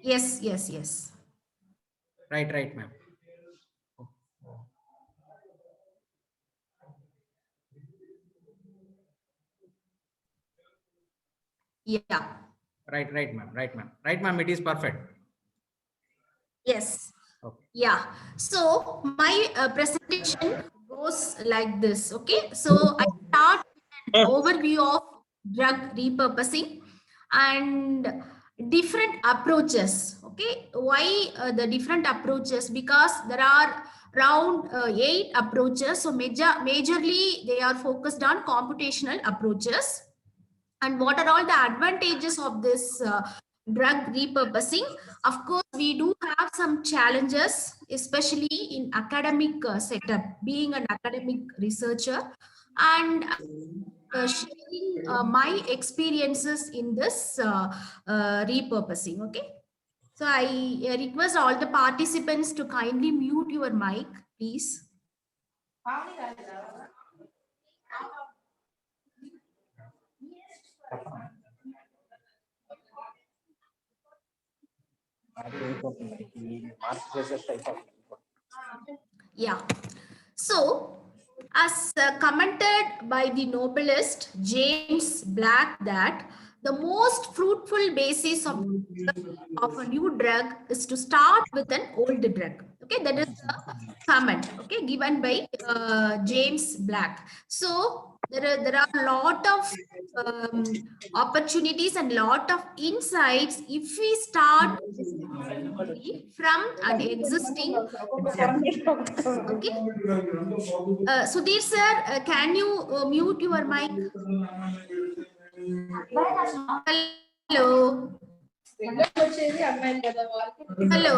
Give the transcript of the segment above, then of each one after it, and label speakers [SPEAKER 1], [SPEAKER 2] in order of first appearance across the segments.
[SPEAKER 1] Yes, yes, yes.
[SPEAKER 2] Right, ma'am.
[SPEAKER 1] Yeah.
[SPEAKER 2] Right, ma'am. Right, ma'am. It is perfect.
[SPEAKER 1] Yes.
[SPEAKER 2] Okay.
[SPEAKER 1] Yeah. So my presentation goes like this. Okay. So I start with an overview of drug repurposing and different approaches. Okay. Why the different approaches? Because there are around 8 approaches. So majorly they are focused on computational approaches. And what are all the advantages of this drug repurposing? Of course, we do have some challenges, especially in academic setup, being an academic researcher, and sharing my experiences in this repurposing. Okay. So I request all the participants to kindly mute your mic, please. Yeah. So, as commented by the Nobelist James Black, that the most fruitful basis of a new drug is to start with an old drug. Okay, that is a comment. Okay, given by James Black. So there are a lot of opportunities and lot of insights if we start from an existing drug. Okay. Sudhir sir, can you mute your mic? Hello. Hello.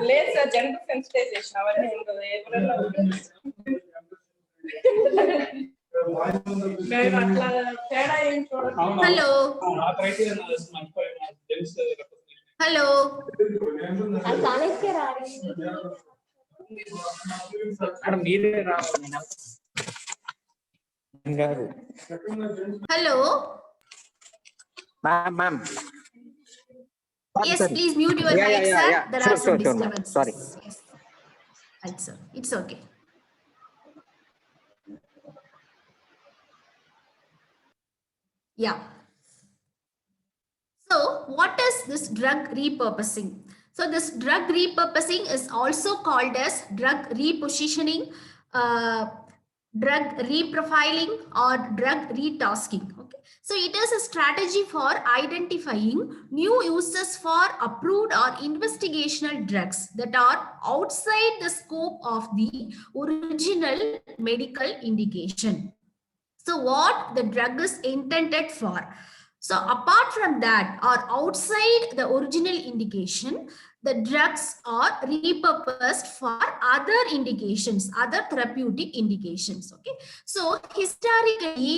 [SPEAKER 3] లేదు sir gender sensitization అవన్నీ ఉండదు ఎవరైనా మేము అట్లా తేడా ఏం చూడండి.
[SPEAKER 1] Hello. Hello.
[SPEAKER 2] మీరే
[SPEAKER 1] Hello.
[SPEAKER 4] Ma'am.
[SPEAKER 1] Yes, please mute your mic, sir. There are some disturbances.
[SPEAKER 4] Sorry.
[SPEAKER 1] Yes. Right, sir. It's okay. Yeah. So, what is this drug repurposing? So, this drug repurposing is also called as drug repositioning, drug reprofiling, or drug retasking. Okay. So, it is a strategy for identifying new uses for approved or investigational drugs that are outside the scope of the original medical indication. So what the drug is intended for? So apart from that, or outside the original indication, the drugs are repurposed for other indications, other therapeutic indications. Okay. So historically,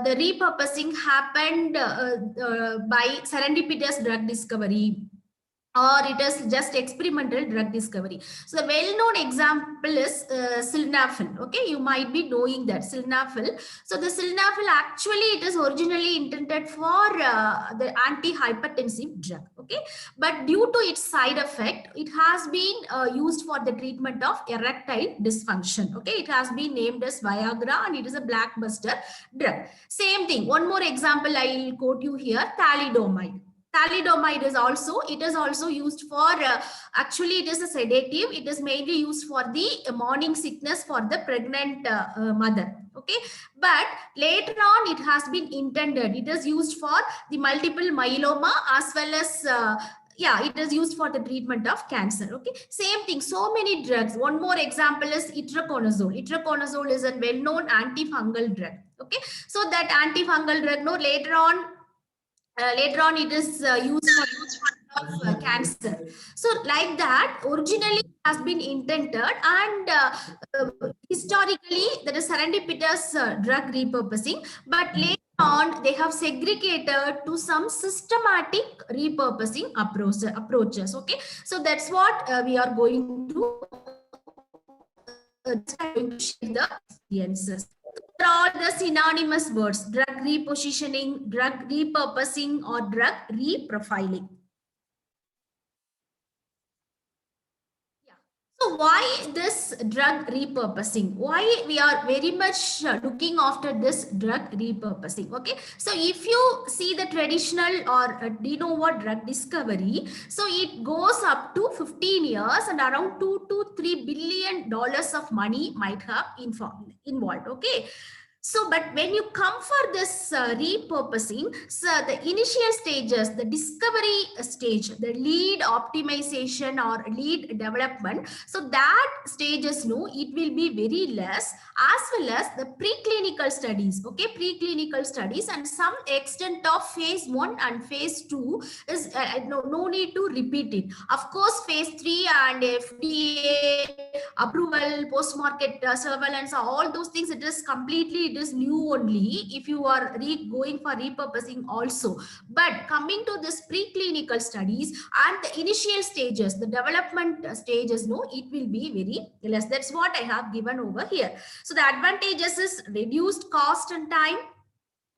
[SPEAKER 1] the repurposing happened by serendipitous drug discovery, or it is just experimental drug discovery. So the well-known example is sildenafil. Okay, you might be knowing that sildenafil. So the sildenafil actually it is originally intended for the antihypertensive drug. Okay, but due to its side effect, it has been used for the treatment of erectile dysfunction. Okay, it has been named as Viagra and it is a blockbuster drug. Same thing. One more example I will quote you here: thalidomide. Thalidomide is also used for actually it is a sedative. It is mainly used for the morning sickness for the pregnant mother. Okay, but later on it has been intended, it is used for the multiple myeloma as well as it is used for the treatment of cancer. Okay, same thing, so many drugs. One more example is itraconazole. Itraconazole is a well-known antifungal drug. Okay, so that antifungal drug, no, later on it is used for cancer. So like that, originally has been intended, and historically there is serendipitous drug repurposing, but later on they have segregated to some systematic repurposing approaches. Okay, so that's what we are going to share the experiences. All the synonymous words: drug repositioning, drug repurposing, or drug reprofiling. So why this drug repurposing? Why we are very much looking after this drug repurposing? Okay, so if you see the traditional or do you know what drug discovery? So it goes up to 15 years and around 2 to 3 billion dollars of money might have involved. Okay. So, but when you come for this repurposing, so the initial stages, the discovery stage, the lead optimization or lead development, so that stages, no, it will be very less, as well as the preclinical studies, okay, preclinical studies and some extent of phase 1 and phase 2 is no need to repeat it. Of course, phase 3 and FDA approval, post-market surveillance, all those things, it is completely, it is new only if you are going for repurposing also. But coming to this preclinical studies and the initial stages, the development stages, no, it will be very less. That's what I have given over here. So the advantages is reduced cost and time,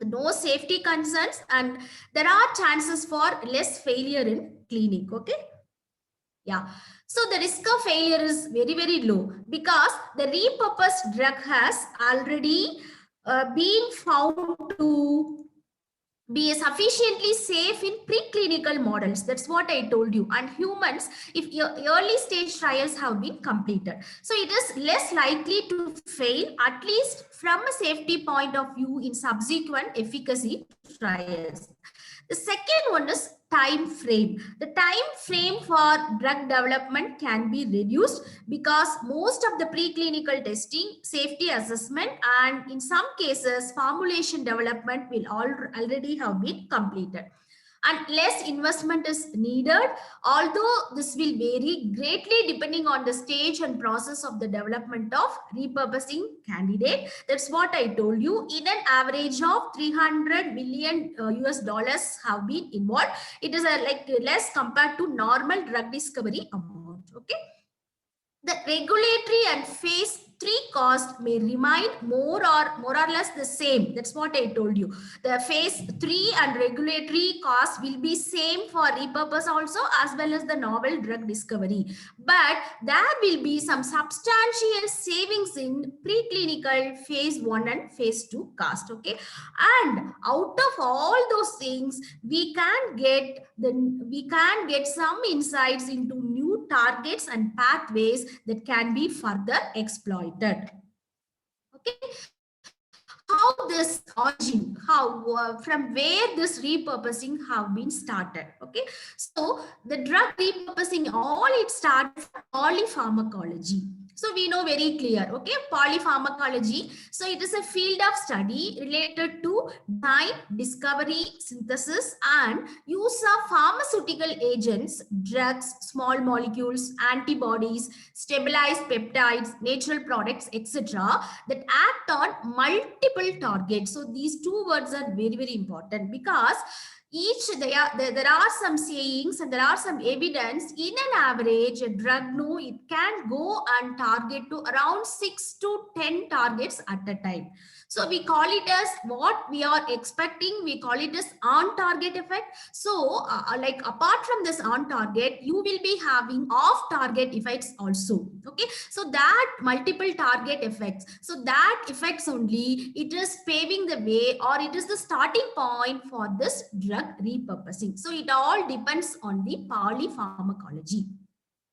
[SPEAKER 1] no safety concerns, and there are chances for less failure in clinic. Okay. Yeah. So the risk of failure is very, very low because the repurposed drug has already been found to be sufficiently safe in preclinical models. That's what I told you. And humans, if your early stage trials have been completed. So it is less likely to fail, at least from a safety point of view in subsequent efficacy trials. The second one is time frame. The time frame for drug development can be reduced because most of the preclinical testing, safety assessment, and in some cases, formulation development will already have been completed. And less investment is needed, although this will vary greatly depending on the stage and process of the development of repurposing candidate. That's what I told you. In an average of 300 million US dollars have been involved. It is like less compared to normal drug discovery amount. Okay. The regulatory and phase 3 cost may remain more or less the same. That's what I told you. The phase 3 and regulatory cost will be same for repurpose also, as well as the novel drug discovery. But there will be some substantial savings in preclinical phase 1 and phase 2 cost. Okay. And out of all those things, we can get some insights into new targets and pathways that can be further exploited. Okay. How this origin, from where this repurposing have been started. Okay. So the drug repurposing, all it started from polypharmacology. So we know very clear, okay, polypharmacology. So it is a field of study related to design, discovery, synthesis, and use of pharmaceutical agents, drugs, small molecules, antibodies, stabilized peptides, natural products, etc., that act on multiple targets. So these two words are very, very important because there are some sayings and there are some evidence. In an average, a drug, no, it can go and target to around 6 to 10 targets at a time. So we call it as what we are expecting. We call it as on target effect. So like apart from this on target, you will be having off target effects also. Okay. So that multiple target effects. So that effects only, it is paving the way, or it is the starting point for this drug repurposing. So it all depends on the polypharmacology.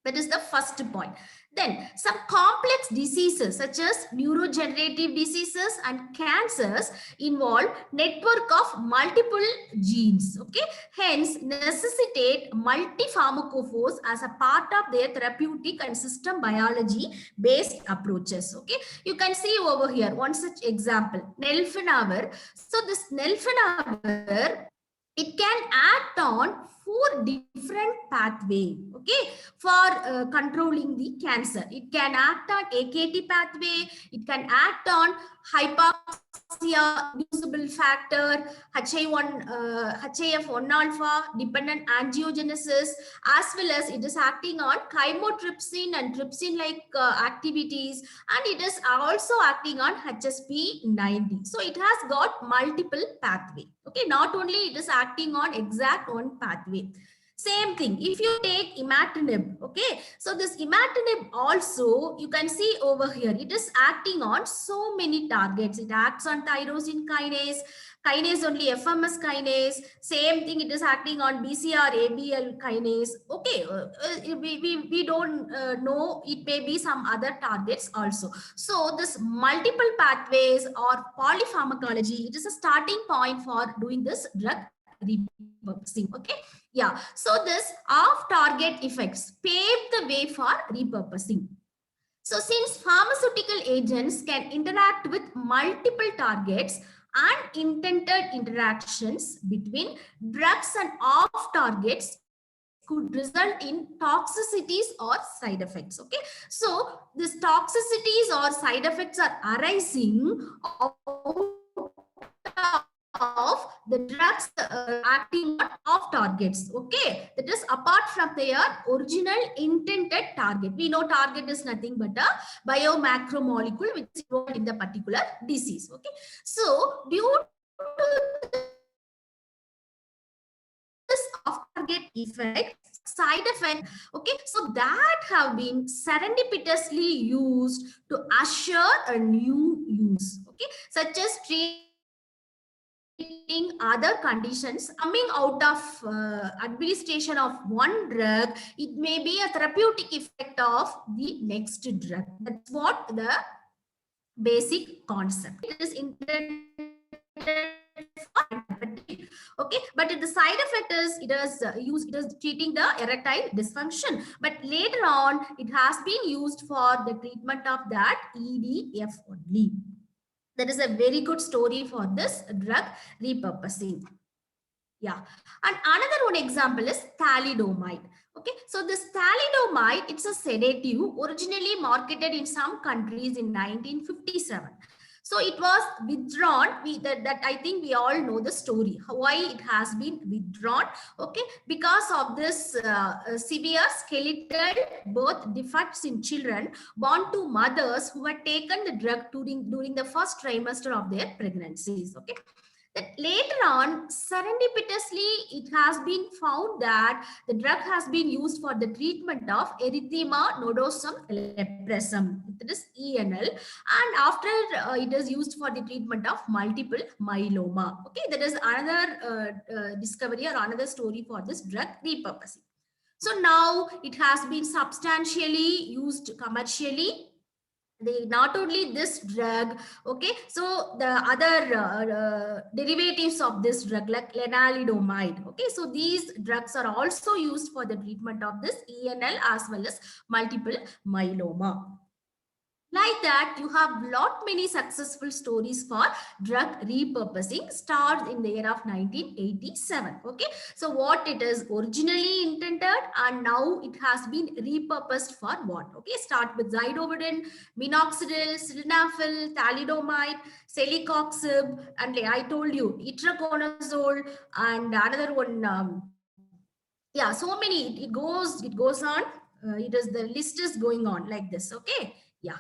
[SPEAKER 1] That is the first point. Then some complex diseases such as neurodegenerative diseases and cancers involve network of multiple genes. Okay, hence necessitate multi-pharmacophores as a part of their therapeutic and system biology based approaches. Okay, you can see over here one such example, nelfenavir. So this nelfenavir, it can act on 4 different pathways, okay, for controlling the cancer. It can act on AKT pathway, it can act on hypoxia inducible factor, HIF1 alpha, dependent angiogenesis, as well as it is acting on chymotrypsin and trypsin-like activities, and it is also acting on HSP90. So it has got multiple pathway. Okay, not only it is acting on exact one pathway. Same thing, if you take imatinib, okay, so this imatinib also, you can see over here, it is acting on so many targets. It acts on tyrosine kinase only, FMS kinase, same thing, it is acting on BCR, ABL kinase, okay, we don't know, it may be some other targets also. So this multiple pathways or polypharmacology, it is a starting point for doing this drug repurposing, okay. Yeah, so this off-target effects pave the way for repurposing. So since pharmaceutical agents can interact with multiple targets, unintended interactions between drugs and off-targets could result in toxicities or side effects, okay. So these toxicities or side effects are arising out of the drugs acting on off targets, okay, that is apart from their original intended target. We know target is nothing but a biomacromolecule which is involved in the particular disease, okay. So due to this off target effect, side effect, okay, so that have been serendipitously used to assure a new use, okay, such as treating other conditions coming out of administration of one drug. It may be a therapeutic effect of the next drug. That's what the basic concept. It is intended for, okay, but the side effect is it is treating the erectile dysfunction, but later on it has been used for the treatment of that EDF only. That is a very good story for this drug repurposing. Yeah, and another one example is thalidomide. Okay, so this thalidomide, it's a sedative originally marketed in some countries in 1957. So it was withdrawn. That I think we all know the story, why it has been withdrawn. Okay, because of this severe skeletal birth defects in children born to mothers who had taken the drug during the first trimester of their pregnancies. Okay. That later on, serendipitously, it has been found that the drug has been used for the treatment of erythema nodosum leprosum, that is ENL, and after it is used for the treatment of multiple myeloma. Okay, that is another discovery or another story for this drug repurposing. So now it has been substantially used commercially. Not only this drug, okay, so the other derivatives of this drug like lenalidomide, okay, so these drugs are also used for the treatment of this ENL as well as multiple myeloma. Like that, you have lot many successful stories for drug repurposing started in the year of 1987. Okay, so what it is originally intended and now it has been repurposed for what? Okay, start with zidovudin, minoxidil, sildenafil, thalidomide, celecoxib, and I told you itraconazole and another one. Yeah, so many. It goes on. It is the list is going on like this. Okay, yeah.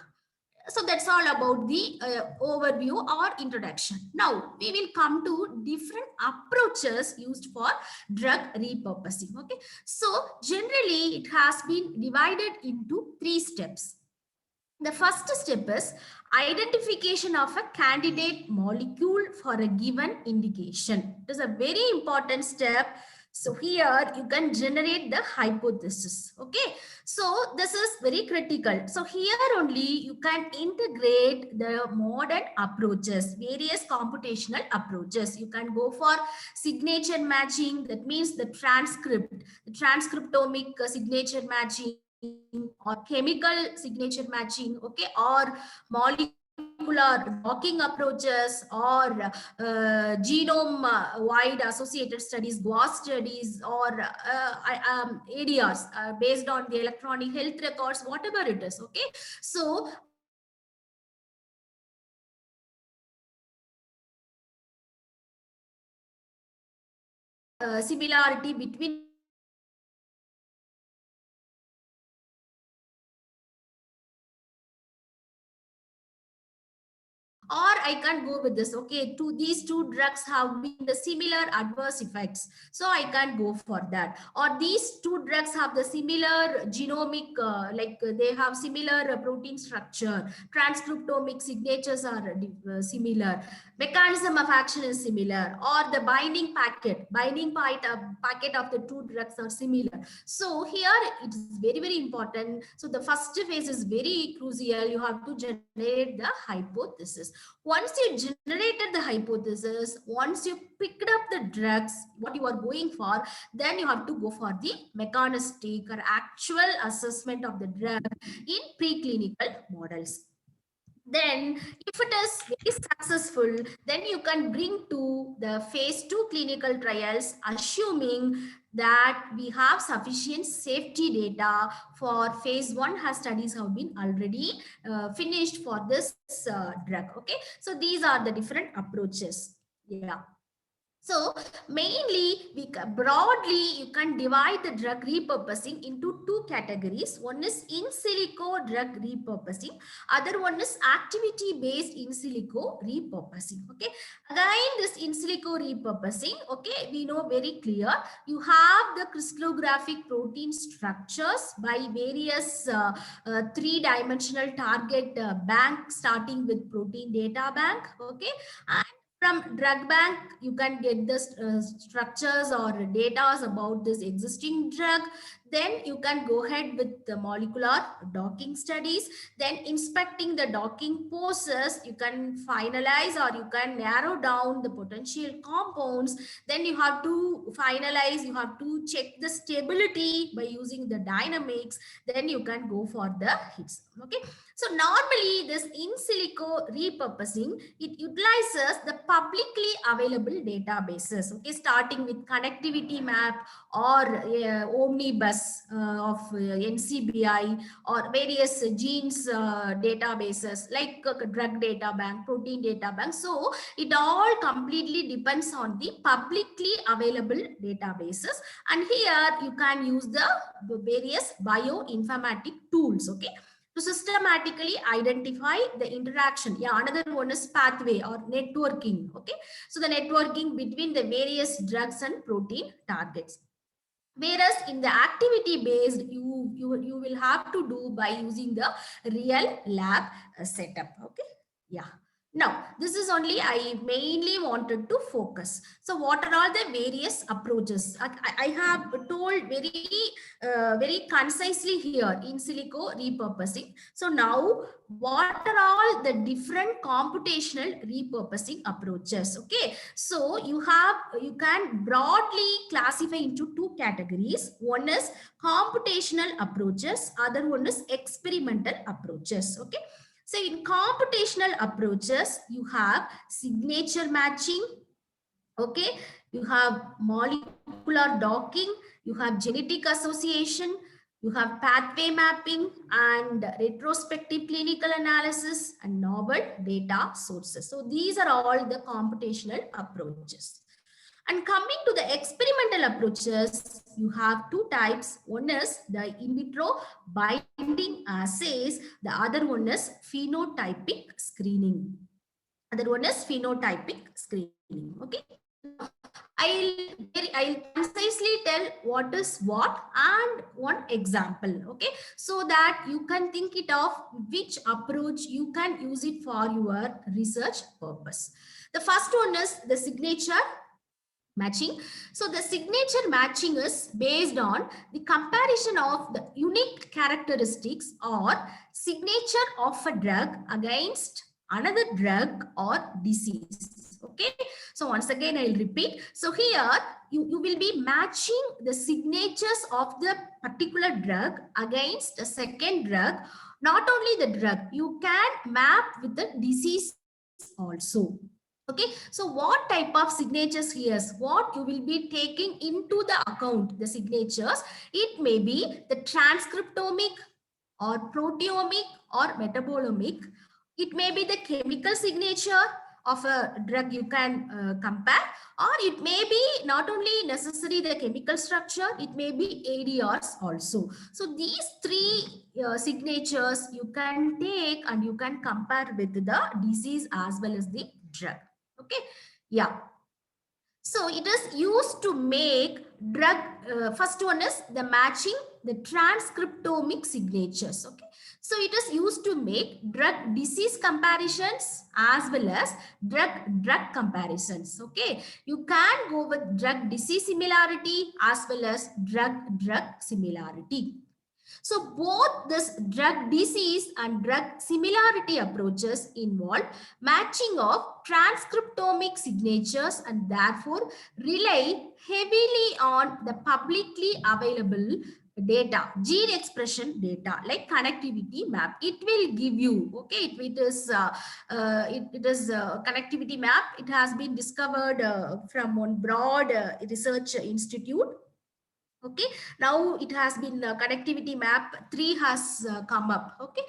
[SPEAKER 1] So that's all about the overview or introduction. Now we will come to different approaches used for drug repurposing. Okay, so generally it has been divided into 3 steps. The first step is identification of a candidate molecule for a given indication. It is a very important step. So here you can generate the hypothesis. Okay, so this is very critical. So here only you can integrate the modern approaches, various computational approaches. You can go for signature matching, that means the transcriptomic signature matching, or chemical signature matching, okay, or molecular docking approaches, or genome wide associated studies, GWAS studies, or ADRs based on the electronic health records, whatever it is. Okay, so similarity between or I can go with this. Okay, these two drugs have been the similar adverse effects, so I can go for that. Or these two drugs have the similar genomic, they have similar protein structure, transcriptomic signatures are similar, mechanism of action is similar, or the packet of the two drugs are similar. So here it is very, very important. So the first phase is very crucial. You have to generate the hypothesis. Once you generated the hypothesis, once you picked up the drugs, what you are going for, then you have to go for the mechanistic or actual assessment of the drug in preclinical models. Then if it is very successful, then you can bring to the phase 2 clinical trials, assuming that we have sufficient safety data for phase 1 has studies have been already finished for this drug. Okay, so these are the different approaches. Yeah. So mainly, broadly, you can divide the drug repurposing into two categories. One is in silico drug repurposing. Other one is activity-based in silico repurposing. Okay. Again, this in silico repurposing, okay, we know very clear. You have the crystallographic protein structures by various three-dimensional target bank, starting with protein data bank. Okay. And from drug bank, you can get the structures or data about this existing drug. Then you can go ahead with the molecular docking studies. Then inspecting the docking poses, you can finalize or you can narrow down the potential compounds. Then you have to finalize, you have to check the stability by using the dynamics. Then you can go for the hits. Okay. So normally this in silico repurposing, it utilizes the publicly available databases. Okay, starting with connectivity map or omnibus of NCBI or various genes databases like drug data bank, protein data bank. So it all completely depends on the publicly available databases. And here you can use the various bioinformatic tools. Okay, to systematically identify the interaction. Yeah, another one is pathway or networking. Okay, so the networking between the various drugs and protein targets. Whereas in the activity based, you will have to do by using the real lab setup. Okay, yeah. Now, this is only I mainly wanted to focus. So what are all the various approaches? I have told very concisely here in silico repurposing. So now, what are all the different computational repurposing approaches? Okay, so you can broadly classify into two categories. One is computational approaches, other one is experimental approaches. Okay, so in computational approaches, you have signature matching. Okay, you have molecular docking, you have genetic association, you have pathway mapping and retrospective clinical analysis and novel data sources. So these are all the computational approaches. And coming to the experimental approaches, you have two types. One is the in vitro binding assays. The other one is phenotypic screening. Other one is phenotypic screening. Okay. I'll concisely tell what is what and one example. Okay, so that you can think it of which approach you can use it for your research purpose. The first one is the signature matching. So the signature matching is based on the comparison of the unique characteristics or signature of a drug against another drug or disease. Okay, so once again I'll repeat. So here you will be matching the signatures of the particular drug against a second drug. Not only the drug, you can map with the disease also. Okay, so what type of signatures here is what you will be taking into the account, the signatures. It may be the transcriptomic or proteomic or metabolomic. It may be the chemical signature of a drug you can compare, or it may be not only necessary the chemical structure, it may be ADRs also. So these three signatures you can take and you can compare with the disease as well as the drug. Okay, yeah. So it is used to make drug, first one is the matching the transcriptomic signatures. Okay, so it is used to make drug disease comparisons as well as drug comparisons. Okay, you can go with drug disease similarity as well as drug similarity. So both this drug disease and drug similarity approaches involve matching of transcriptomic signatures and therefore rely heavily on the publicly available data, gene expression data like connectivity map. It will give you, okay, it is connectivity map. It has been discovered from one broad research institute. Okay, now it has been connectivity map 3 has come up. Okay,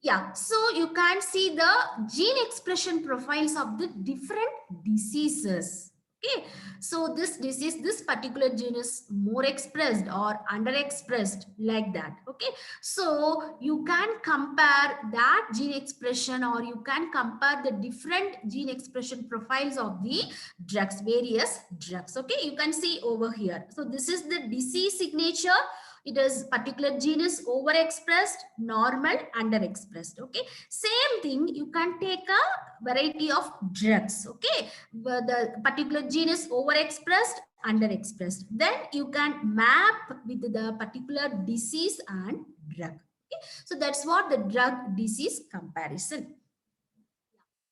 [SPEAKER 1] yeah, so you can see the gene expression profiles of the different diseases. Okay, so this disease, this particular gene is more expressed or underexpressed, like that. Okay, so you can compare that gene expression, or you can compare the different gene expression profiles of the drugs, various drugs. Okay, you can see over here. So this is the disease signature. It is particular gene is overexpressed, normal, underexpressed. Okay, same thing you can take a variety of drugs. Okay, but the particular gene is overexpressed, underexpressed, then you can map with the particular disease and drug. Okay, so that's what the drug disease comparison.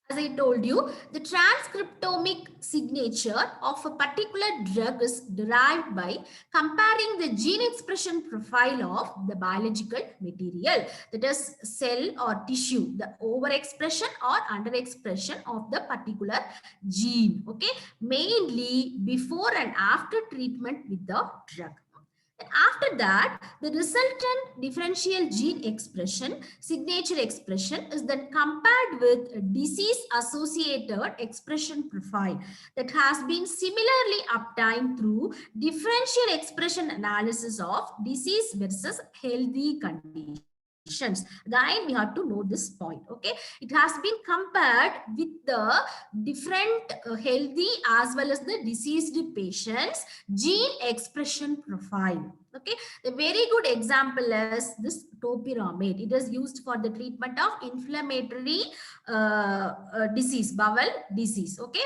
[SPEAKER 1] As I told you, the transcriptomic signature of a particular drug is derived by comparing the gene expression profile of the biological material, that is cell or tissue, the overexpression or underexpression of the particular gene. Okay, mainly before and after treatment with the drug. And after that, the resultant differential gene expression, signature expression, is then compared with a disease-associated expression profile that has been similarly obtained through differential expression analysis of disease versus healthy conditions. Again, we have to know this point. Okay, it has been compared with the different healthy as well as the diseased patients gene expression profile. Okay, the very good example is this topiramate. It is used for the treatment of inflammatory disease, bowel disease. Okay,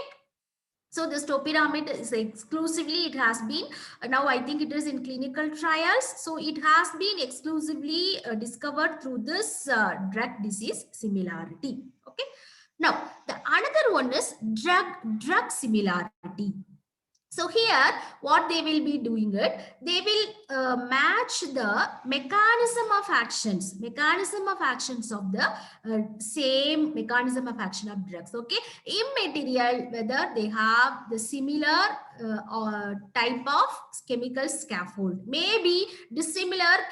[SPEAKER 1] so this topiramate is exclusively, it has been, now I think it is in clinical trials. So it has been exclusively discovered through this drug disease similarity. Okay. Now, the another one is drug similarity. So here, what they will be doing it, they will match the mechanism of actions of the same mechanism of action of drugs. Okay, immaterial whether they have the similar type of chemical scaffold, maybe dissimilar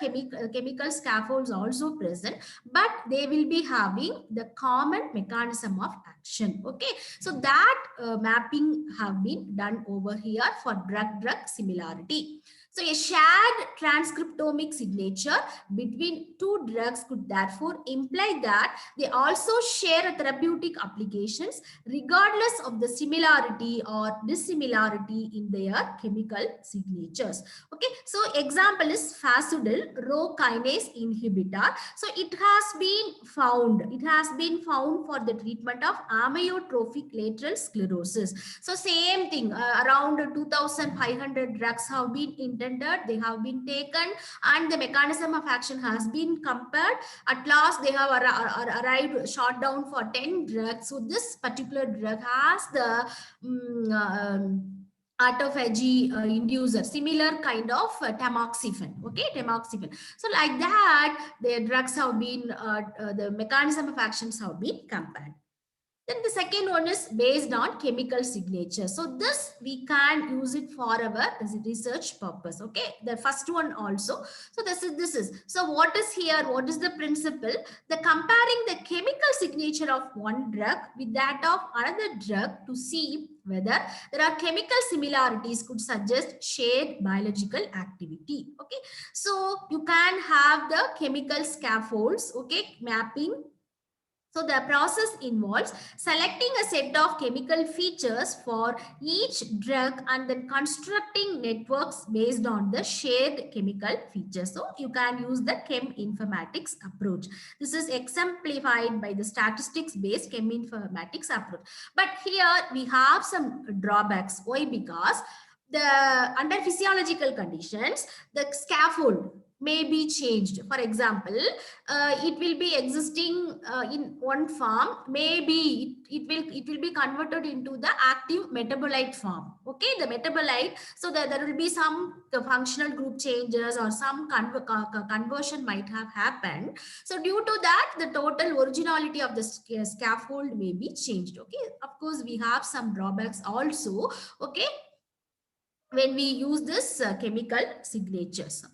[SPEAKER 1] chemical scaffolds also present, but they will be having the common mechanism of action. Okay, so that mapping have been done over here for drug similarity. So a shared transcriptomic signature between two drugs could therefore imply that they also share a therapeutic applications regardless of the similarity or dissimilarity in their chemical signatures. Okay, so example is fasudil Rho kinase inhibitor. So it has been found for the treatment of amyotrophic lateral sclerosis. So same thing, around 2,500 drugs have been intended, they have been taken, and the mechanism of action has been compared. At last they have arrived shot down for 10 drugs. So this particular drug has the autophagy inducer, similar kind of tamoxifen. Okay, tamoxifen. So like that, their drugs have been the mechanism of actions have been compared. Then the second one is based on chemical signature. So this we can use it for our research purpose. Okay, the first one also. So this is. So what is here? What is the principle? The comparing the chemical signature of one drug with that of another drug to see whether there are chemical similarities could suggest shared biological activity. Okay, so you can have the chemical scaffolds. Okay, mapping. So the process involves selecting a set of chemical features for each drug and then constructing networks based on the shared chemical features. So you can use the chem informatics approach. This is exemplified by the statistics based chem informatics approach. But here we have some drawbacks. Why? Because under physiological conditions, the scaffold may be changed. For example, it will be existing in one form, maybe it will be converted into the active metabolite form. Okay, the metabolite, so that there will be some functional group changes or some conversion might have happened. So due to that, the total originality of the scaffold may be changed. Okay, of course we have some drawbacks also. Okay, when we use this chemical signatures.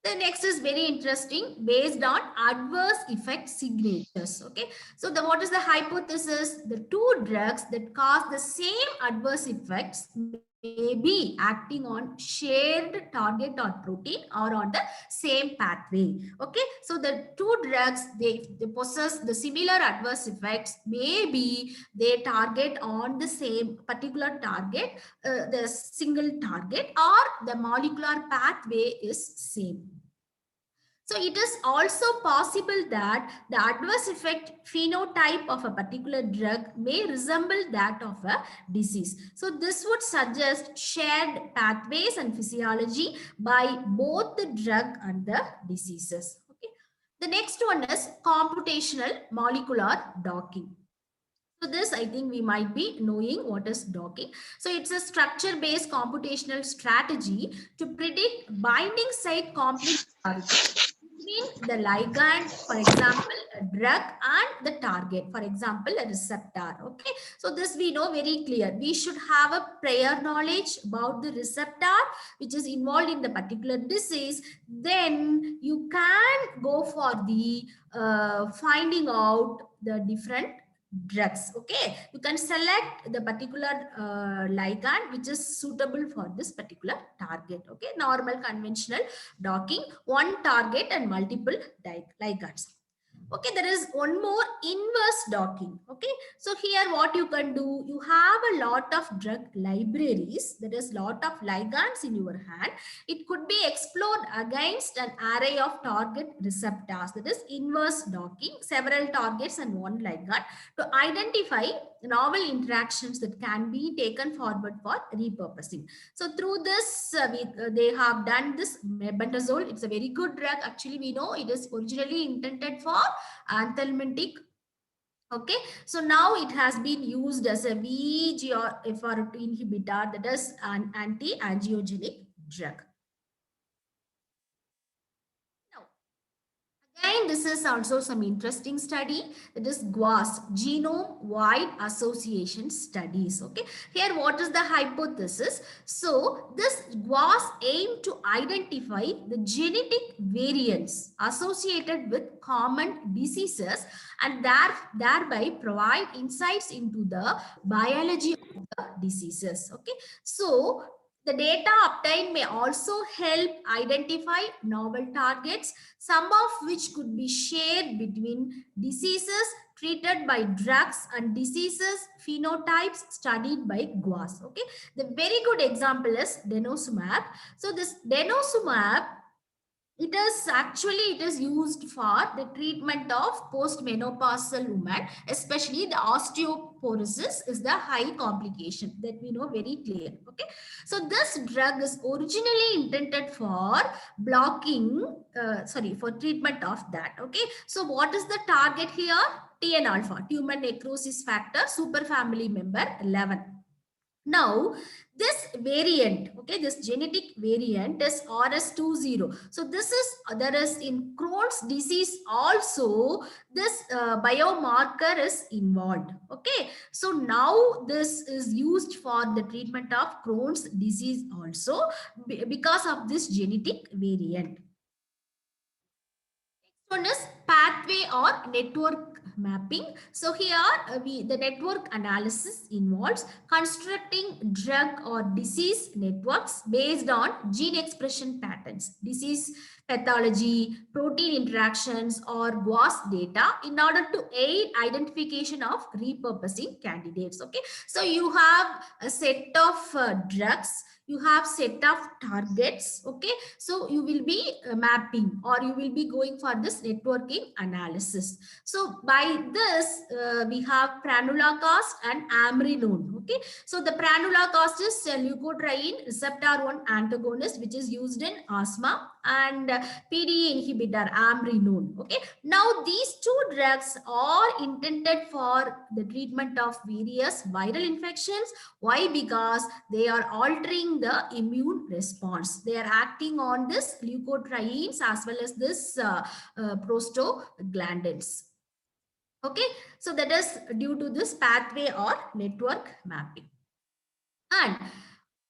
[SPEAKER 1] The next is very interesting, based on adverse effect signatures. Okay, so what is the hypothesis? The two drugs that cause the same adverse effects may be acting on shared target or protein or on the same pathway. Okay, so the two drugs, they possess the similar adverse effects. Maybe they target on the same particular target, the single target, or the molecular pathway is same. So it is also possible that the adverse effect phenotype of a particular drug may resemble that of a disease. So this would suggest shared pathways and physiology by both the drug and the diseases. Okay. The next one is computational molecular docking. So this, I think we might be knowing what is docking. So it's a structure-based computational strategy to predict binding site complementarity between the ligand, for example, a drug, and the target, for example, a receptor. Okay, so this we know very clear. We should have a prior knowledge about the receptor which is involved in the particular disease. Then you can go for the finding out the different drugs. Okay, you can select the particular ligand which is suitable for this particular target. Okay, normal conventional docking, one target and multiple ligands. Okay, there is one more, inverse docking. Okay, so here what you can do, you have a lot of drug libraries, that is lot of ligands in your hand. It could be explored against an array of target receptors, that is inverse docking, several targets and one ligand, to identify novel interactions that can be taken forward for repurposing. So through this, they have done this mebendazole. It's a very good drug. Actually, we know it is originally intended for anthelmintic. Okay, so now it has been used as a VEGFR inhibitor, that is an anti-angiogenic drug. Again, this is also some interesting study, that is GWAS, Genome Wide Association Studies. Okay, here what is the hypothesis? So this GWAS aimed to identify the genetic variants associated with common diseases and thereby provide insights into the biology of the diseases. Okay, so the data obtained may also help identify novel targets, some of which could be shared between diseases treated by drugs and diseases phenotypes studied by GWAS. Okay, the very good example is denosumab. So this denosumab, it is used for the treatment of postmenopausal women, especially the osteoporosis is the high complication that we know very clear. Okay, so this drug is originally intended for blocking, for treatment of that. Okay, so what is the target here? TN alpha, tumor necrosis factor, superfamily member 11. Now, this variant, okay, this genetic variant is RS20. So this is, there is in Crohn's disease also, this biomarker is involved. Okay, so now this is used for the treatment of Crohn's disease also because of this genetic variant. One is pathway or network mapping. So here the network analysis involves constructing drug or disease networks based on gene expression patterns, disease pathology, protein interactions, or GWAS data in order to aid identification of repurposing candidates. Okay, so you have a set of drugs, you have set of targets. Okay, so you will be mapping, or you will be going for this networking analysis. So by this we have pranulacast and amrinone. Okay, so the pranulacast is a leukotriene receptor 1 antagonist which is used in asthma, and PDE inhibitor amrinone. Okay, now these two drugs are intended for the treatment of various viral infections. Why? Because they are altering the immune response. They are acting on this leukotrienes as well as this prostaglandins. Okay, so that is due to this pathway or network mapping. And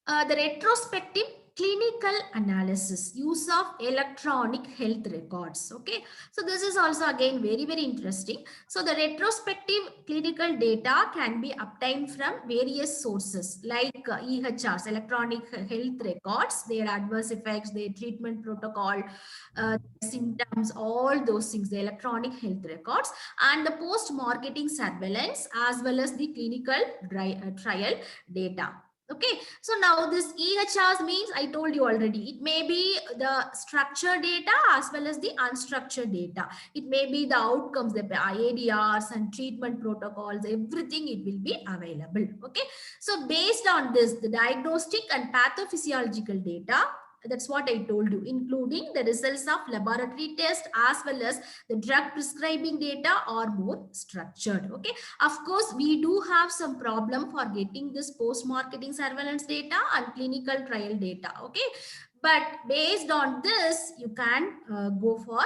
[SPEAKER 1] the retrospective clinical analysis, use of electronic health records. Okay, so this is also again very interesting. So the retrospective clinical data can be obtained from various sources like EHRs, electronic health records, their adverse effects, their treatment protocol, symptoms, all those things, the electronic health records, and the post-marketing surveillance as well as the clinical trial data. Okay, so now this EHRs means, I told you already, it may be the structured data as well as the unstructured data. It may be the outcomes, the ADRs and treatment protocols, everything it will be available. Okay, so based on this, the diagnostic and pathophysiological data, that's what I told you, including the results of laboratory test as well as the drug prescribing data are more structured. Okay, of course we do have some problem for getting this post-marketing surveillance data and clinical trial data. Okay, but based on this you can go for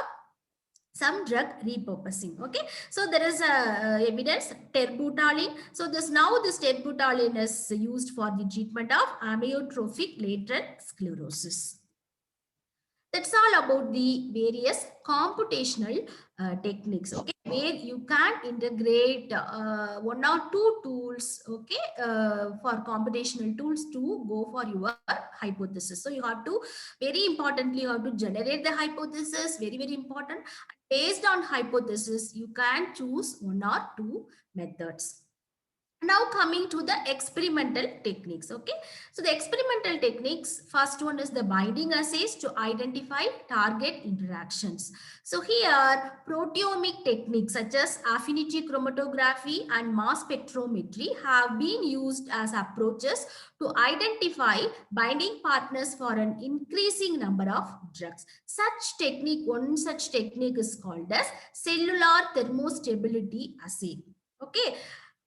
[SPEAKER 1] some drug repurposing. Okay, so there is evidence terbutaline. So this terbutaline is used for the treatment of amyotrophic lateral sclerosis. That's all about the various computational techniques. Okay, where you can integrate one or two tools. Okay, for computational tools to go for your hypothesis. So you have to, very importantly, you have to generate the hypothesis. Very important. Based on hypothesis, you can choose one or two methods. Now coming to the experimental techniques. Okay, so the experimental techniques, first one is the binding assays to identify target interactions. So here proteomic techniques such as affinity chromatography and mass spectrometry have been used as approaches to identify binding partners for an increasing number of drugs. One such technique is called as cellular thermostability assay. Okay,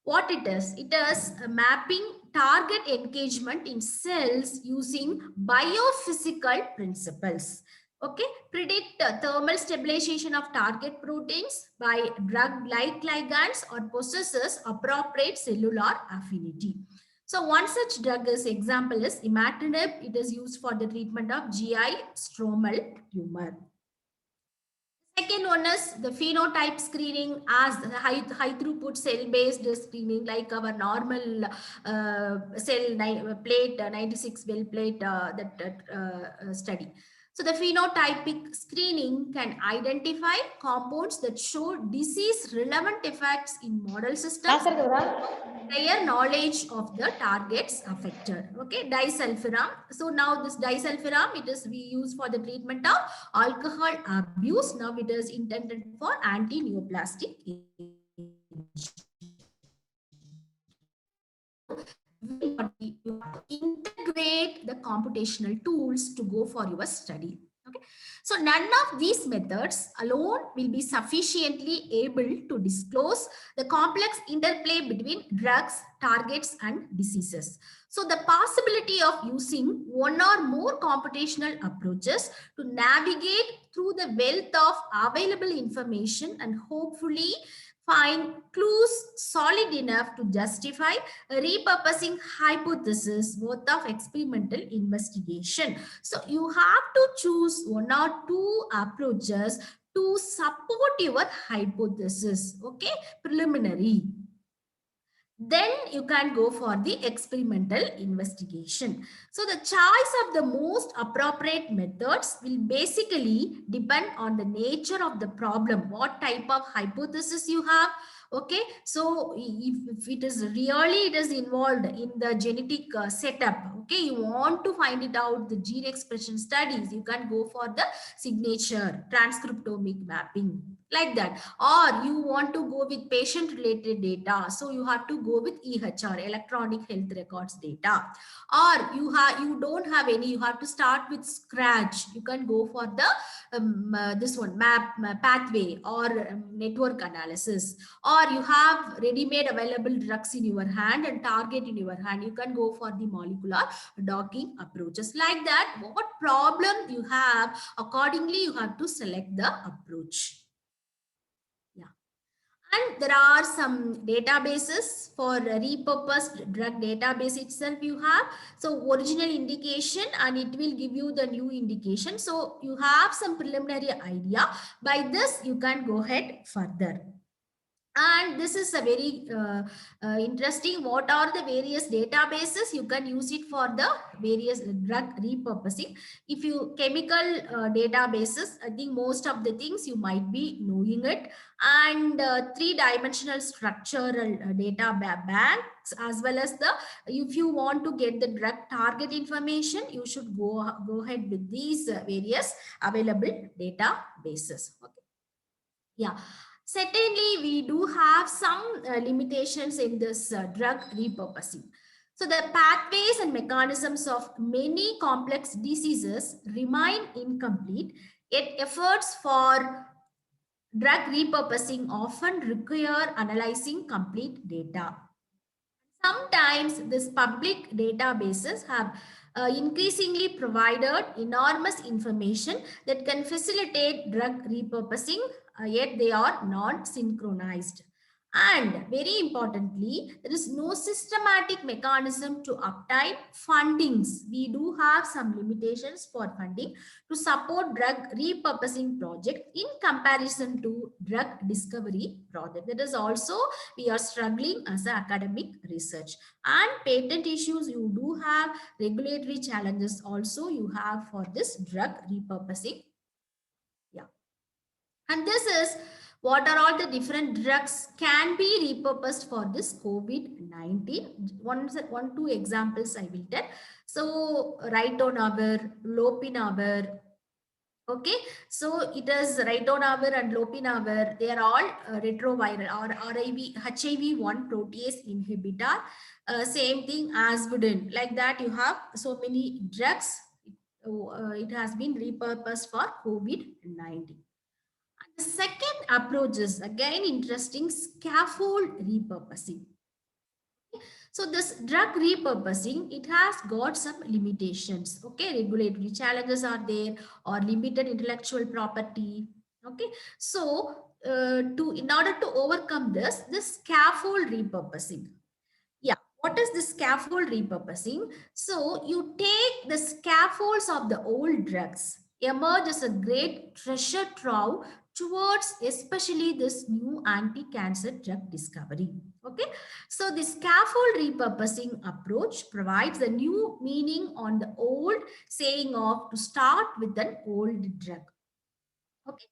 [SPEAKER 1] what it is mapping target engagement in cells using biophysical principles. Okay, predict thermal stabilization of target proteins by drug-like ligands or possesses appropriate cellular affinity. So one such drug example is imatinib. It is used for the treatment of GI stromal tumor. Second one is the phenotype screening, as high throughput cell based screening, like our normal plate 96 well plate study. So the phenotypic screening can identify compounds that show disease relevant effects in model systems, prior knowledge of the targets affected. Okay, disulfiram. So now this disulfiram, it is we use for the treatment of alcohol abuse. Now it is intended for anti-neoplastic agent. You integrate the computational tools to go for your study. Okay. So none of these methods alone will be sufficiently able to disclose the complex interplay between drugs, targets, and diseases. So the possibility of using one or more computational approaches to navigate through the wealth of available information and hopefully find clues solid enough to justify a repurposing hypothesis worth of experimental investigation. So you have to choose one or two approaches to support your hypothesis, okay, preliminary. Then you can go for the experimental investigation. So the choice of the most appropriate methods will basically depend on the nature of the problem, what type of hypothesis you have. Okay, so if it is really it is involved in the genetic setup, okay, you want to find it out, the gene expression studies, you can go for the signature transcriptomic mapping, like that. Or you want to go with patient related data, so you have to go with EHR, electronic health records data. Or you don't have any, you have to start with scratch, you can go for the this one pathway or network analysis. Or you have ready-made available drugs in your hand and target in your hand, you can go for the molecular docking approaches. Like that, what problem you have, accordingly you have to select the approach. And there are some databases for repurposed drug database itself you have. So original indication, and it will give you the new indication. So you have some preliminary idea. By this, you can go ahead further. And this is a very interesting. What are the various databases? You can use it for the various drug repurposing. If you chemical databases, I think most of the things you might be knowing it. And three-dimensional structural data banks, as well as the, if you want to get the drug target information, you should go ahead with these various available databases. Okay. Yeah. Certainly, we do have some limitations in this drug repurposing. So the pathways and mechanisms of many complex diseases remain incomplete, yet efforts for drug repurposing often require analyzing complete data. Sometimes these public databases have increasingly provided enormous information that can facilitate drug repurposing, yet they are not synchronized. And very importantly, there is no systematic mechanism to obtain fundings. We do have some limitations for funding to support drug repurposing project in comparison to drug discovery project. That is also we are struggling as an academic research. And patent issues, you do have regulatory challenges also you have for this drug repurposing. Yeah. And this is what are all the different drugs can be repurposed for this COVID-19. Two examples I will tell. So ritonavir, lopinavir. Okay, so it is ritonavir and lopinavir. They are all retroviral or HIV1 protease inhibitor. Same thing as Asvudin. Like that, you have so many drugs. It has been repurposed for COVID-19. The second approach is again interesting, scaffold repurposing. So this drug repurposing, it has got some limitations. Okay, regulatory challenges are there or limited intellectual property. Okay, so in order to overcome this scaffold repurposing. Yeah, what is the scaffold repurposing? So you take the scaffolds of the old drugs, emerge as a great treasure trove towards especially this new anti-cancer drug discovery. Okay, so the scaffold repurposing approach provides a new meaning on the old saying of to start with an old drug. Okay,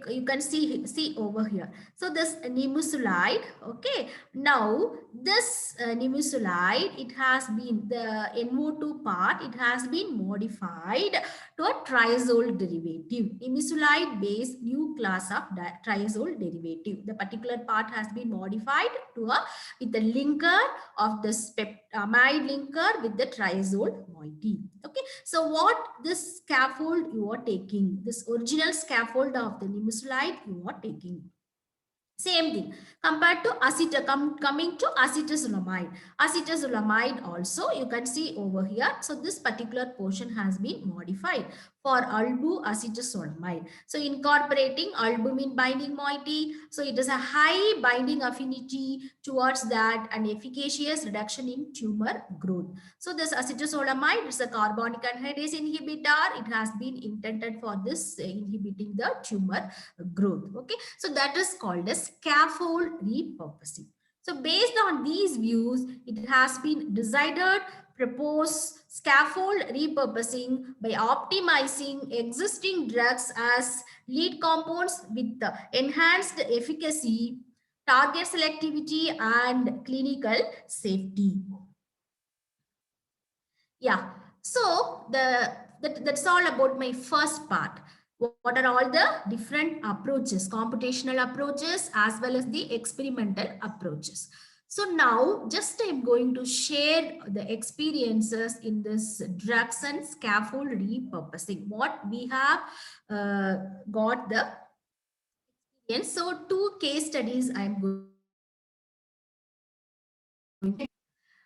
[SPEAKER 1] you can see over here. So this nimesulide, okay, now this nimesulide, it has been the NO2 part, it has been modified to a triazole derivative, nimesulide-based new class of triazole derivative. The particular part has been modified to a with the linker of this amide linker with the triazole moiety. Okay, so what this scaffold you are taking, this original scaffold of the nimesulide you are taking. Same thing compared to coming to acetazolamide. Acetazolamide also you can see over here. So this particular portion has been modified for albuacetazolamide. So incorporating albumin binding moiety. So it is a high binding affinity towards that and efficacious reduction in tumor growth. So this acetazolamide is a carbonic anhydrase inhibitor. It has been intended for this inhibiting the tumor growth. Okay, so that is called as scaffold repurposing. So based on these views, it has been decided propose scaffold repurposing by optimizing existing drugs as lead compounds with the enhanced efficacy, target selectivity, and clinical safety. Yeah, so that's all about my first part. What are all the different approaches, computational approaches as well as the experimental approaches. So now just I'm going to share the experiences in this drugs and scaffold repurposing. What we have got the experience. So 2 case studies I'm going to.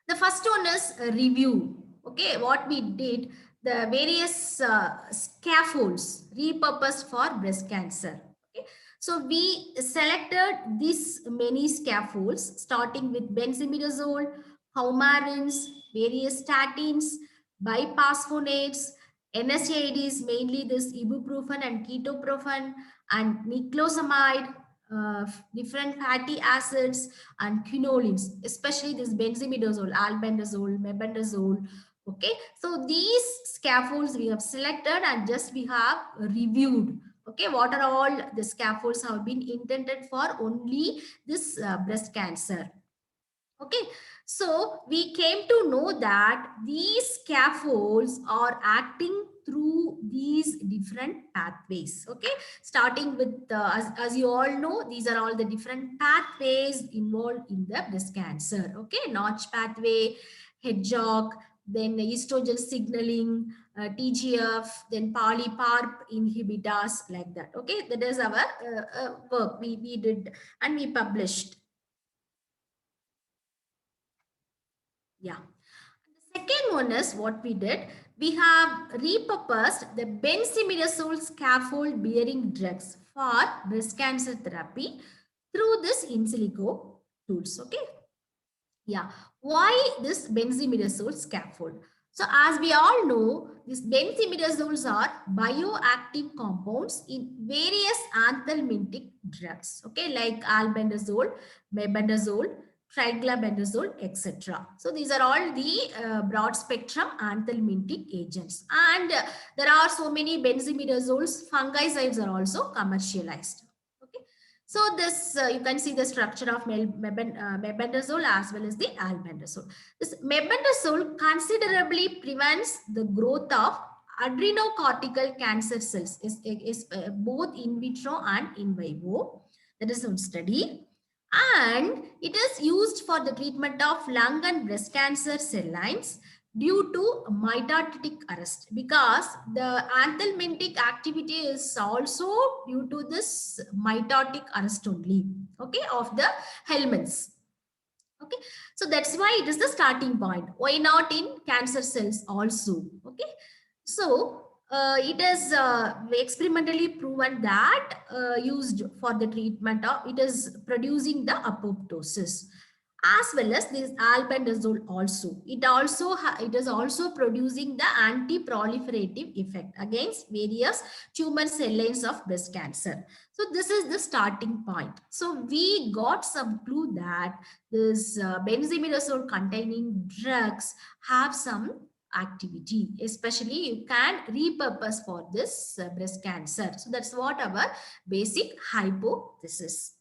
[SPEAKER 1] The first one is a review. Okay, what we did, the various scaffolds repurposed for breast cancer. Okay, so we selected these many scaffolds starting with benzimidazole, coumarins, various statins, biphosphonates, NSAIDs, mainly this ibuprofen and ketoprofen, and niclosamide, different fatty acids and quinolines, especially this benzimidazole, albendazole, mebendazole. Okay, so these scaffolds we have selected and just we have reviewed. Okay, what are all the scaffolds have been intended for only this breast cancer. Okay, so we came to know that these scaffolds are acting through these different pathways. Okay, starting with as you all know, these are all the different pathways involved in the breast cancer. Okay, Notch pathway, hedgehog, then estrogen signaling, TGF, then polyparp inhibitors, like that. Okay, that is our work we did and we published. Yeah. The second one is what we did. We have repurposed the benzimidazole scaffold bearing drugs for breast cancer therapy through this in silico tools. Okay. Yeah. Why this benzimidazole scaffold? So as we all know, these benzimidazoles are bioactive compounds in various anthelmintic drugs. Okay, like albendazole, mebendazole, triglycybendazole, etc. So these are all the broad spectrum anthelmintic agents. And there are so many benzimidazoles, fungicides are also commercialized. Okay. So this, you can see the structure of mebendazole as well as the albendazole. This mebendazole considerably prevents the growth of adrenocortical cancer cells, is both in vitro and in vivo. That is one study. And it is used for the treatment of lung and breast cancer cell lines due to mitotic arrest, because the anthelmintic activity is also due to this mitotic arrest only, okay, of the helminths. Okay, so that's why it is the starting point. Why not in cancer cells also? Okay, so it is experimentally proven that used for the treatment of, it is producing the apoptosis, as well as this albendazole also. It is also producing the anti-proliferative effect against various tumor cell lines of breast cancer. So this is the starting point. So we got some clue that this benzimidazole containing drugs have some activity, especially you can repurpose for this breast cancer. So that's what our basic hypothesis.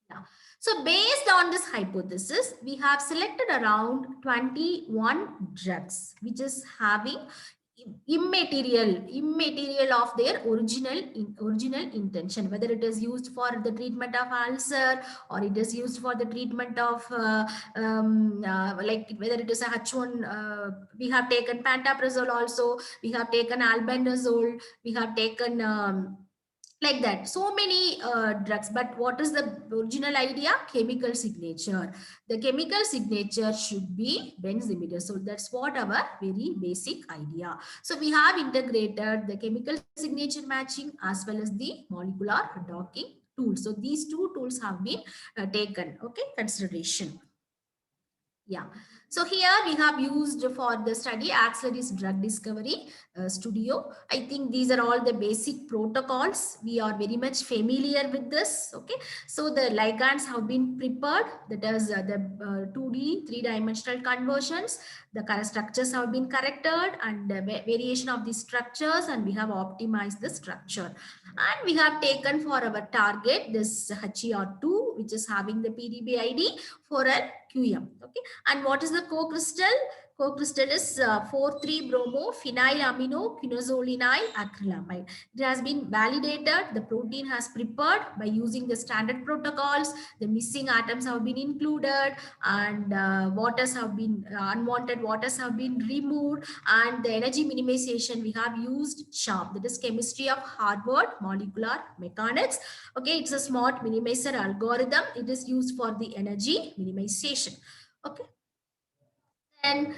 [SPEAKER 1] Yeah. So based on this hypothesis, we have selected around 21 drugs which is having immaterial of their original intention, whether it is used for the treatment of ulcer or it is used for the treatment of like whether it is a H1, we have taken pantoprazole also, we have taken albendazole, we have taken like that, so many drugs. But what is the original idea? Chemical signature. The chemical signature should be benzimidazole. That's what our very basic idea. So we have integrated the chemical signature matching as well as the molecular docking tool. So these two tools have been taken, okay, consideration. Yeah. So here we have used for the study Axleris Drug Discovery Studio. I think these are all the basic protocols. We are very much familiar with this. Okay. So the ligands have been prepared. That is the 2D, three-dimensional conversions. The structures have been corrected and the variation of the structures, and we have optimized the structure. And we have taken for our target this HER2, which is having the PDB ID for a QM. Okay. And what is the co-crystal? Co-crystal is 4,3-bromo-phenylaminoquinozolinide acrylamide. It has been validated. The protein has prepared by using the standard protocols. The missing atoms have been included, and waters have been unwanted waters have been removed. And the energy minimization, we have used SHARP, that is Chemistry of Harvard Molecular Mechanics. Okay, it's a smart minimizer algorithm. It is used for the energy minimization. Okay. And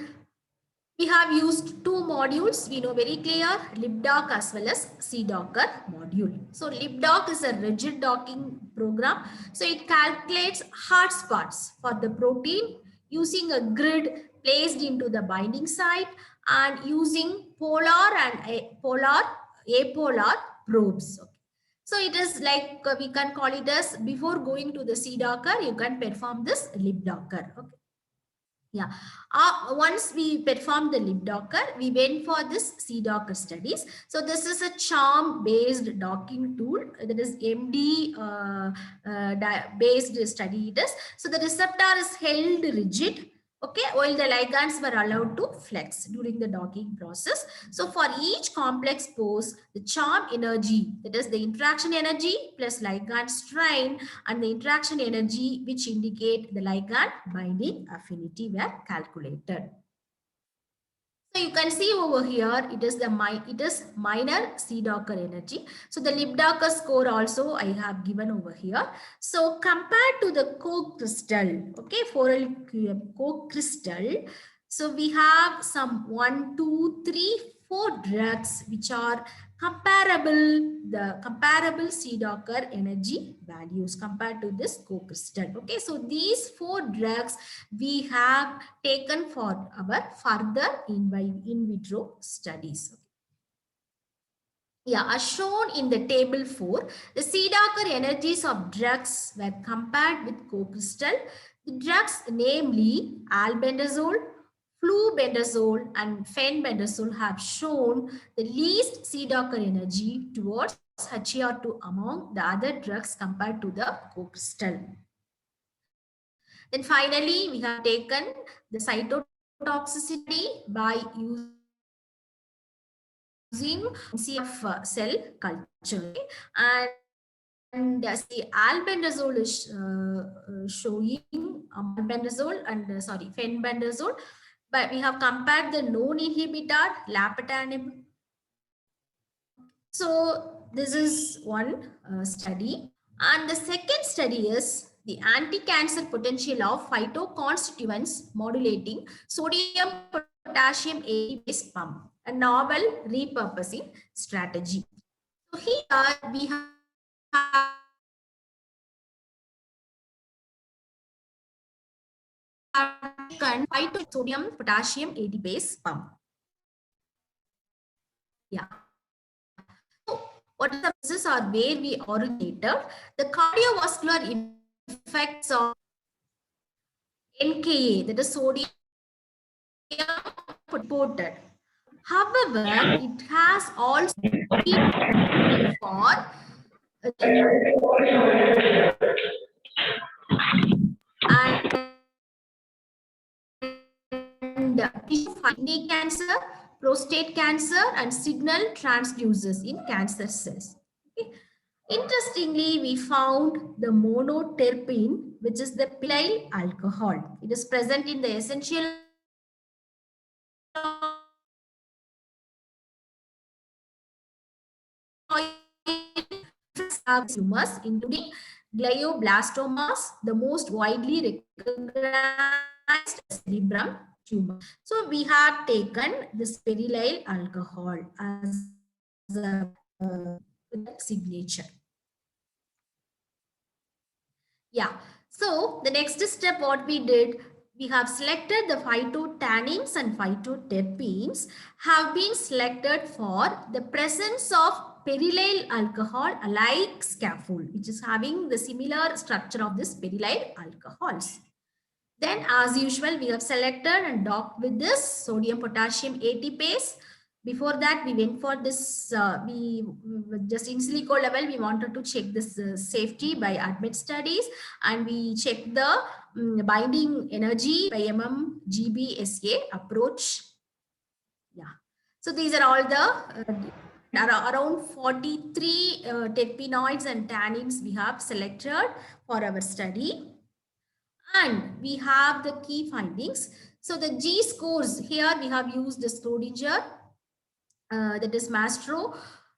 [SPEAKER 1] we have used two modules. We know very clear, LibDock as well as CDocker module. So LibDock is a rigid docking program. So it calculates hard spots for the protein using a grid placed into the binding site and using polar and apolar probes. Okay. So it is like we can call it as, before going to the CDocker, you can perform this LibDocker. Okay. Yeah. Once we performed the LibDocker, we went for this CDocker studies. So this is a charm-based docking tool. That is MD based study it is. So the receptor is held rigid. Okay, while the ligands were allowed to flex during the docking process. So for each complex pose, the charm energy, that is the interaction energy plus ligand strain, and the interaction energy which indicate the ligand binding affinity were calculated. So you can see over here, it is minor CDocker energy. So the LibDocker score also I have given over here. So compared to the co-crystal, okay, 4L co-crystal. So we have some 1, 2, 3, 4 drugs which are comparable, the comparable CDocker energy values compared to this co-crystal. Okay, so these 4 drugs we have taken for our further in vitro studies. Yeah, as shown in the table 4, the CDocker energies of drugs were compared with co-crystal. The drugs, namely albendazole, flubendazole, and fenbendazole, have shown the least CDocker energy towards HER2 among the other drugs compared to the co-crystal. Then finally, we have taken the cytotoxicity by using CF cell culture, and the albendazole is showing albendazole and fenbendazole, but we have compared the known inhibitor lapatinib. So this is one study, and the second study is the anti-cancer potential of phytoconstituents modulating sodium potassium ATPase pump, a novel repurposing strategy. So here we have sodium potassium ATPase pump. Yeah. So what are the processes are where we originated? The cardiovascular effects of NKA, that is sodium reported. However, it has also been for and kidney cancer, prostate cancer and signal transducers in cancer cells. Okay. Interestingly, we found the monoterpene, which is the pentyl alcohol. It is present in the essential tumors, including glioblastomas, the most widely recognized cerebrum tumor. So we have taken this perylyl alcohol as a signature. Yeah. So the next step, what we did, we have selected the phytotannins and phytoterpenes have been selected for the presence of perylyl alcohol alike scaffold, which is having the similar structure of this perylyl alcohols. Then, as usual, we have selected and docked with this sodium potassium ATPase. Before that, we went for this, just in silico level, we wanted to check this safety by ADMET studies, and we checked the binding energy by MMGBSA approach. Yeah. So these are all the around 43 terpenoids and tannins we have selected for our study. And we have the key findings. So the G scores here, we have used the Schrodinger, that is Mastro.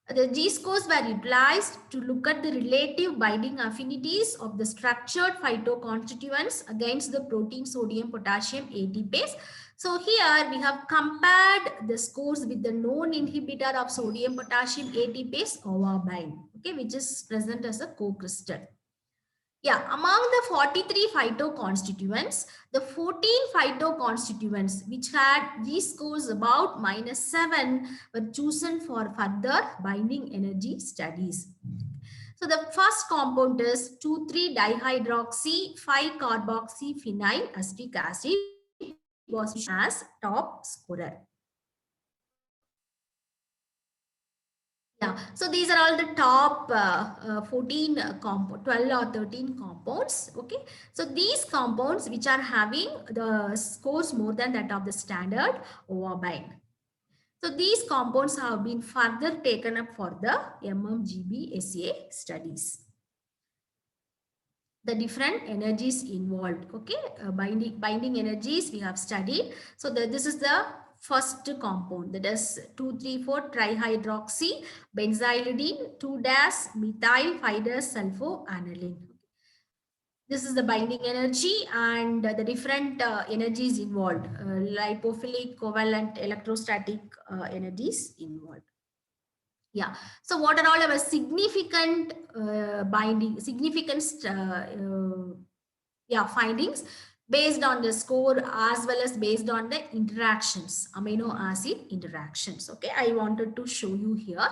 [SPEAKER 1] The G scores were utilized to look at the relative binding affinities of the structured phytoconstituents against the protein sodium potassium ATPase. So here we have compared the scores with the known inhibitor of sodium potassium ATPase, ovabine, okay, which is present as a co-crystal. Yeah, among the 43 phytoconstituents, the 14 phytoconstituents which had G scores about -7 were chosen for further binding energy studies. So the first compound is 2,3-dihydroxy 5-carboxyphenyl acetic acid was as top scorer. Yeah, so these are all the top 12 or 13 compounds. Okay, so these compounds which are having the scores more than that of the standard ovabine. So these compounds have been further taken up for the MMGBSA studies. The different energies involved. Okay, binding energies we have studied. So this is the first compound, that is 2,3,4-trihydroxy benzylidene 2-methyl 5-sulfoaniline. This is the binding energy and the different energies involved, lipophilic, covalent, electrostatic energies involved. Yeah. So what are all our significant findings based on the score as well as based on the interactions, amino acid interactions. Okay, I wanted to show you here.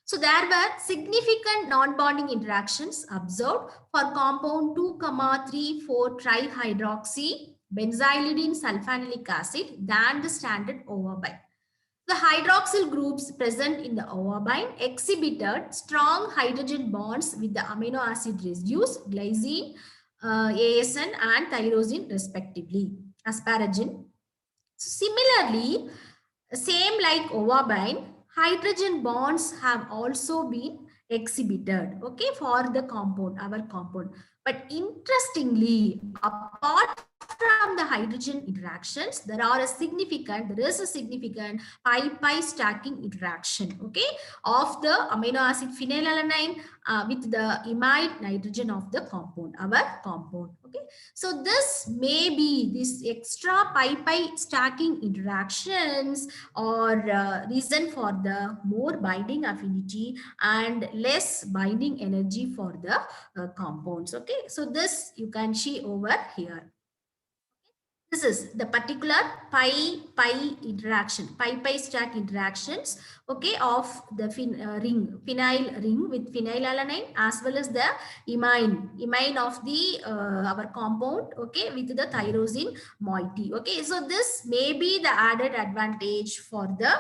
[SPEAKER 1] So there were significant non-bonding interactions observed for compound 2,3,4-trihydroxy benzylidene sulfanilic acid than the standard ovabine. The hydroxyl groups present in the ovabine exhibited strong hydrogen bonds with the amino acid residues, glycine, ASN and tyrosine respectively, asparagine. Similarly, same like ovabine, hydrogen bonds have also been exhibited, okay, for the compound, our compound. But interestingly, apart from the hydrogen interactions, there is a significant pi-pi stacking interaction, okay, of the amino acid phenylalanine with the imide nitrogen of the compound, our compound, okay. So this may be this extra pi-pi stacking interactions or reason for the more binding affinity and less binding energy for the compounds, okay. So this you can see over here. This is the particular pi-pi interaction, pi-pi stack interactions, okay, of the phenyl ring with phenylalanine as well as the imine of the our compound, okay, with the tyrosine moiety, okay. So this may be the added advantage for the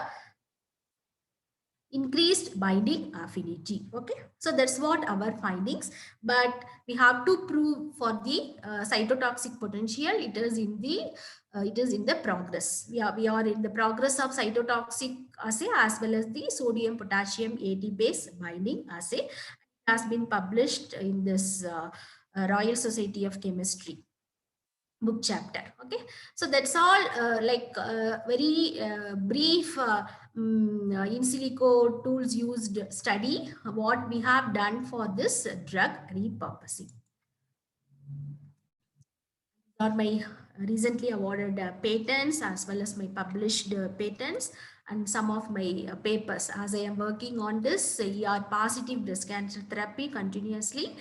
[SPEAKER 1] increased binding affinity. Okay, so that's what our findings, but we have to prove for the cytotoxic potential. It is in the progress. We are in the progress of cytotoxic assay as well as the sodium potassium AT base binding assay. It has been published in this Royal Society of Chemistry book chapter. Okay, so that's all, very brief in silico tools used study what we have done for this drug repurposing. Are my recently awarded patents as well as my published patents and some of my papers, as I am working on this ER positive breast cancer therapy continuously.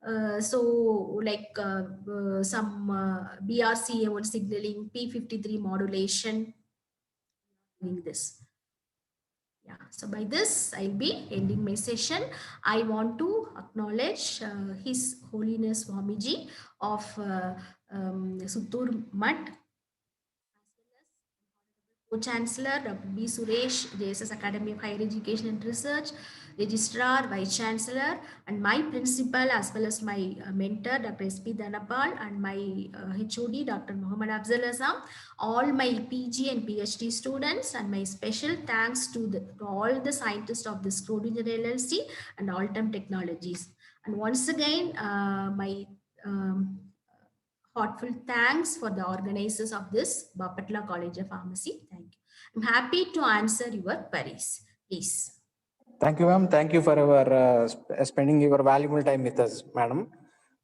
[SPEAKER 1] Some BRCA1 signaling, P53 modulation, doing this. Yeah, so by this, I'll be ending my session. I want to acknowledge His Holiness Swamiji of Suttur Mutt, Co-Chancellor Dr. B. Suresh, JSS Academy of Higher Education and Research, Registrar, Vice Chancellor, and my principal as well as my mentor, Dr. S.P. Dhanapal, and my HOD, Dr. Muhammad Afzal Azam, all my PG and PhD students, and my special thanks to all the scientists of this Schrodinger LLC and Altum Technologies. And once again, my heartfelt thanks for the organizers of this Bapatla College of Pharmacy. Thank you. I'm happy to answer your queries. Please.
[SPEAKER 4] Thank you, ma'am. Thank you for spending your valuable time with us, madam.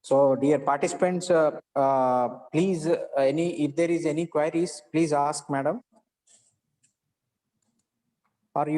[SPEAKER 4] So, dear participants, please, if there is any queries, please ask, madam. Or you